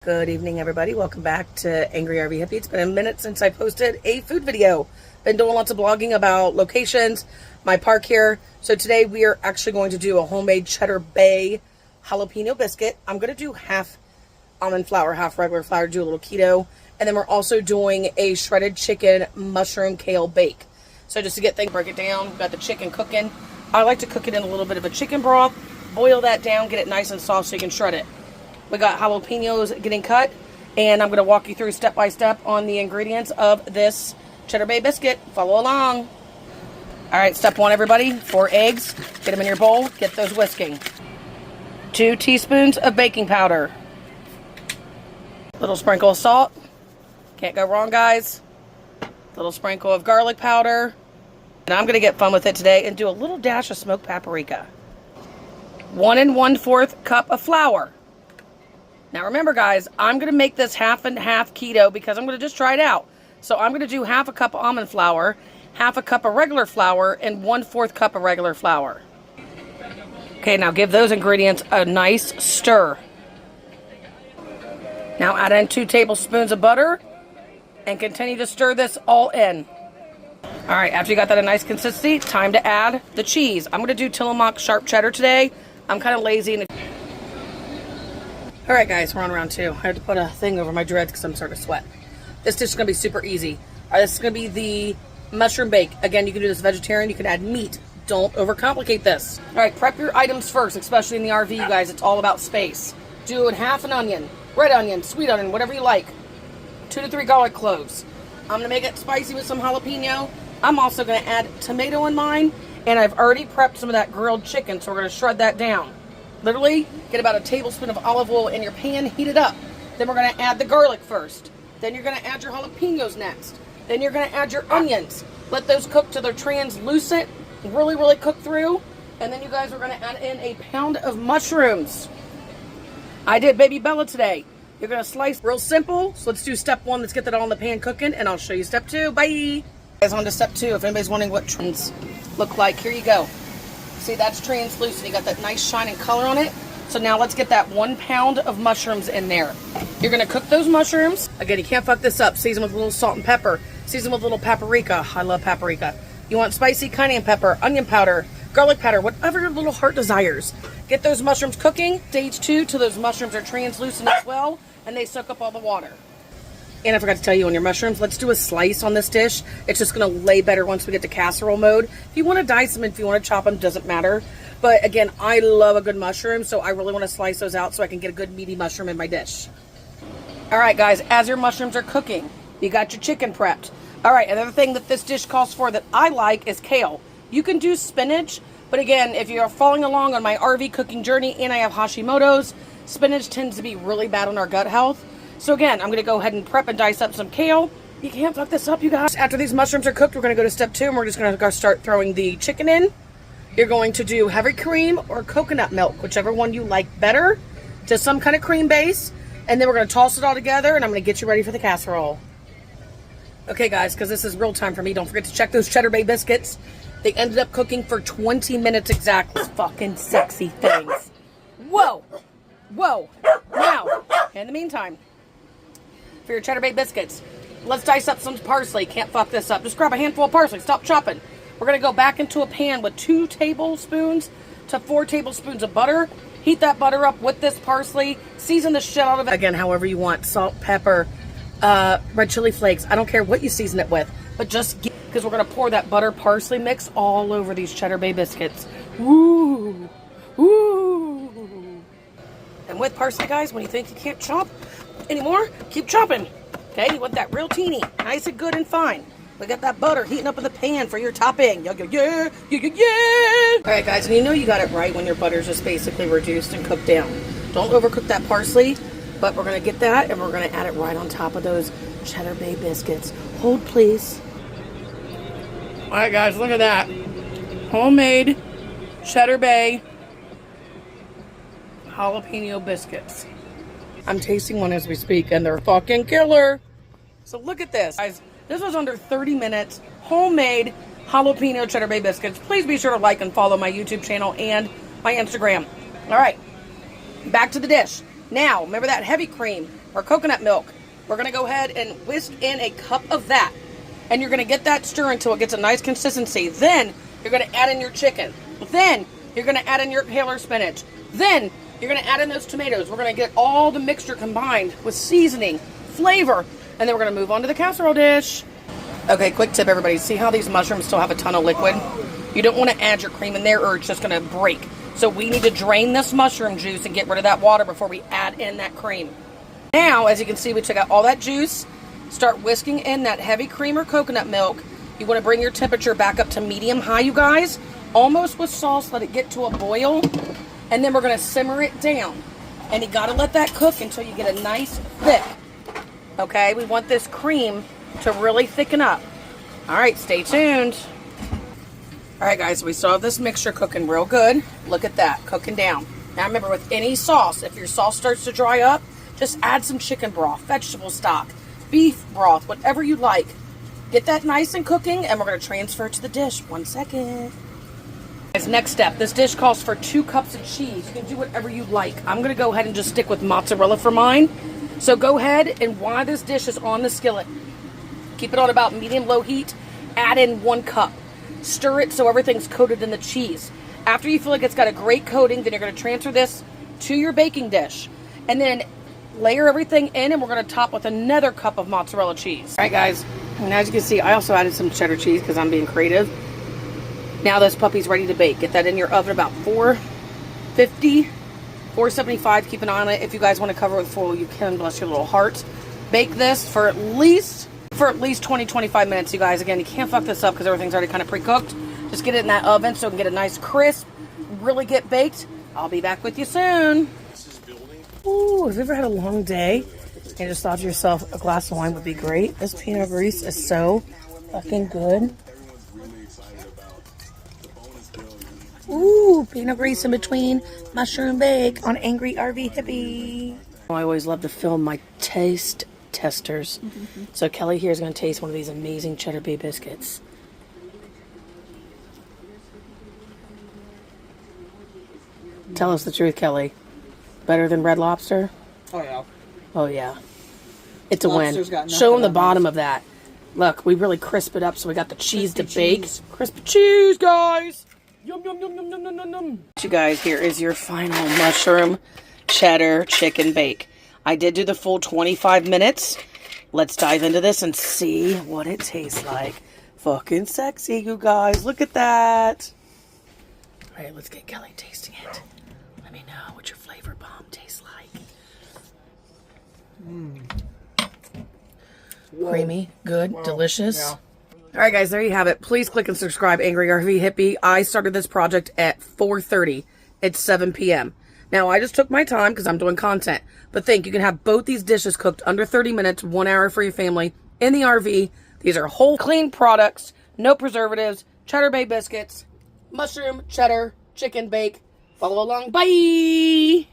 Good evening, everybody. Welcome back to Angry RV Hippie. It's been a minute since I posted a food video. Been doing lots of blogging about locations, my park here. So today we are actually going to do a homemade Cheddar Bay jalapeno biscuit. I'm going to do half almond flour, half regular flour, do a little keto. And then we're also doing a shredded chicken mushroom kale bake. So just to get things, break it down, we've got the chicken cooking. I like to cook it in a little bit of a chicken broth, boil that down, get it nice and soft so you can shred it. We got jalapenos getting cut, and I'm going to walk you through step by step on the ingredients of this Cheddar Bay biscuit. Follow along. All right, step one, everybody. 4 eggs. Get them in your bowl. Get those whisking. 2 teaspoons of baking powder. Little sprinkle of salt. Can't go wrong, guys. Little sprinkle of garlic powder. And I'm going to get fun with it today and do a little dash of smoked paprika. 1 1/4 cup of flour. Now remember, guys, I'm going to make this half and half keto because I'm going to just try it out. So I'm going to do half a cup of almond flour, half a cup of regular flour, and 1/4 cup of regular flour. Okay, now give those ingredients a nice stir. Now add in 2 tablespoons of butter and continue to stir this all in. All right, after you got that a nice consistency, time to add the cheese. I'm going to do Tillamook sharp cheddar today. I'm kind of lazy. All right, guys, we're on round 2. I had to put a thing over my dreads because I'm starting to sweat. This dish is going to be super easy. All right, this is going to be the mushroom bake. Again, you can do this vegetarian. You can add meat. Don't overcomplicate this. All right, prep your items first, especially in the RV, you guys. It's all about space. Do half an onion, red onion, sweet onion, whatever you like. 2 to 3 garlic cloves. I'm going to make it spicy with some jalapeno. I'm also going to add tomato in mine, and I've already prepped some of that grilled chicken, so we're going to shred that down. Literally, get about a tablespoon of olive oil in your pan, heat it up. Then we're going to add the garlic first. Then you're going to add your jalapenos next. Then you're going to add your onions. Let those cook till they're translucent, really cook through. And then you guys are going to add in a pound of mushrooms. I did Baby Bella today. You're going to slice real simple. So let's do step 1. Let's get that all in the pan cooking, and I'll show you step 2. Bye. Guys, on to step 2. If anybody's wondering what trends look like, here you go. See, that's translucent. You got that nice shining color on it. So now let's get that 1 pound of mushrooms in there. You're going to cook those mushrooms. Again, you can't fuck this up. Season with a little salt and pepper. Season with a little paprika. I love paprika. You want spicy cayenne pepper, onion powder, garlic powder, whatever your little heart desires. Get those mushrooms cooking. Stage 2 till those mushrooms are translucent as well, and they soak up all the water. And I forgot to tell you on your mushrooms, let's do a slice on this dish. It's just going to lay better once we get to casserole mode. If you want to dice them, if you want to chop them, doesn't matter. But again, I love a good mushroom, so I really want to slice those out so I can get a good meaty mushroom in my dish. All right, guys, as your mushrooms are cooking, you got your chicken prepped. All right, another thing that this dish calls for that I like is kale. You can do spinach, but again, if you're following along on my RV cooking journey and I have Hashimoto's, spinach tends to be really bad on our gut health. So again, I'm going to go ahead and prep and dice up some kale. You can't fuck this up, you guys. After these mushrooms are cooked, we're going to go to step 2, and we're just going to go start throwing the chicken in. You're going to do heavy cream or coconut milk, whichever one you like better. Just some kind of cream base. And then we're going to toss it all together, and I'm going to get you ready for the casserole. Okay, guys, because this is real time for me, don't forget to check those Cheddar Bay biscuits. They ended up cooking for 20 minutes exactly. Fucking sexy things. Whoa. Whoa. Now, in the meantime, for your Cheddar Bay biscuits, let's dice up some parsley. Can't fuck this up. Just grab a handful of parsley. Stop chopping. We're going to go back into a pan with 2 tablespoons to 4 tablespoons of butter. Heat that butter up with this parsley. Season the shit out of it. Again, however you want. Salt, pepper, red chili flakes. I don't care what you season it with. But just because we're going to pour that butter parsley mix all over these Cheddar Bay biscuits. Woo! Woo! And with parsley, guys, when you think you can't chop anymore, keep chopping. Okay, you want that real teeny, nice and good and fine. We got that butter heating up in the pan for your topping. Yeah. All right, guys, and you know you got it right when your butter's just basically reduced and cooked down. Don't overcook that parsley, but we're going to get that, and we're going to add it right on top of those Cheddar Bay biscuits. Hold, please. All right, guys, look at that. Homemade Cheddar Bay jalapeno biscuits. I'm tasting one as we speak, and they're fucking killer. So look at this. Guys, this was under 30 minutes. Homemade jalapeno Cheddar Bay biscuits. Please be sure to like and follow my YouTube channel and my Instagram. All right, back to the dish. Now, remember that heavy cream. or coconut milk. We're going to go ahead and whisk in a cup of that. And you're going to get that stir until it gets a nice consistency. Then you're going to add in your chicken. Then you're going to add in your kale or spinach. Then you're going to add in those tomatoes. We're going to get all the mixture combined with seasoning, flavor, and then we're going to move on to the casserole dish. Okay, quick tip, everybody. See how these mushrooms still have a ton of liquid? You don't want to add your cream in there or it's just going to break. So we need to drain this mushroom juice and get rid of that water before we add in that cream. Now, as you can see, we took out all that juice. Start whisking in that heavy cream or coconut milk. You want to bring your temperature back up to medium-high, you guys. Almost with sauce, let it get to a boil. And then we're going to simmer it down. And you got to let that cook until you get a nice thick. Okay, we want this cream to really thicken up. All right, stay tuned. All right, guys, we still have this mixture cooking real good. Look at that, cooking down. Now, remember, with any sauce, if your sauce starts to dry up, just add some chicken broth, vegetable stock, beef broth, whatever you like. Get that nice and cooking, and we're going to transfer it to the dish. 1 second. Guys, next step. This dish calls for 2 cups of cheese. You can do whatever you like. I'm going to go ahead and just stick with mozzarella for mine. So go ahead, and while this dish is on the skillet, keep it on about medium-low heat. Add in 1 cup. Stir it so everything's coated in the cheese. After you feel like it's got a great coating, then you're going to transfer this to your baking dish. And then layer everything in, and we're going to top with another cup of mozzarella cheese. All right, guys. And as you can see, I also added some cheddar cheese because I'm being creative. Now this puppy's ready to bake. Get that in your oven about 450, 475. Keep an eye on it. If you guys want to cover it with foil, you can. Bless your little heart. Bake this for at least 20-25 minutes, you guys. Again, you can't fuck this up because everything's already kind of pre-cooked. Just get it in that oven so it can get a nice crisp, really get baked. I'll be back with you soon. Ooh, have you ever had a long day and just thought to yourself a glass of wine would be great? This Pinot Gris is so fucking good. Ooh, Pinot Gris in between mushroom bake on Angry RV Hippie. I always love to film my taste testers. So Kelly here is going to taste one of these amazing Cheddar Bay biscuits. Tell us the truth, Kelly. Better than Red Lobster? Oh, yeah. Oh, yeah. It's a Lobster's win. Show them the bottom of that. Look, we really crisp it up so we got the cheese to bake. Crispy cheese, guys! Yum, yum, yum, yum, yum, yum, yum. You guys, here is your final mushroom cheddar chicken bake. I did do the full 25 minutes. Let's dive into this and see what it tastes like. Fucking sexy, you guys. Look at that. All right, let's get Kelly tasting it. Let me know what your flavor bomb tastes like. Creamy, good, delicious. Yeah. All right, guys, there you have it. Please click and subscribe, Angry RV Hippie. I started this project at 4:30. It's 7 p.m. Now, I just took my time because I'm doing content. But think, you can have both these dishes cooked under 30 minutes, 1 hour for your family in the RV. These are whole, clean products, no preservatives, Cheddar Bay biscuits, mushroom, cheddar, chicken bake. Follow along. Bye!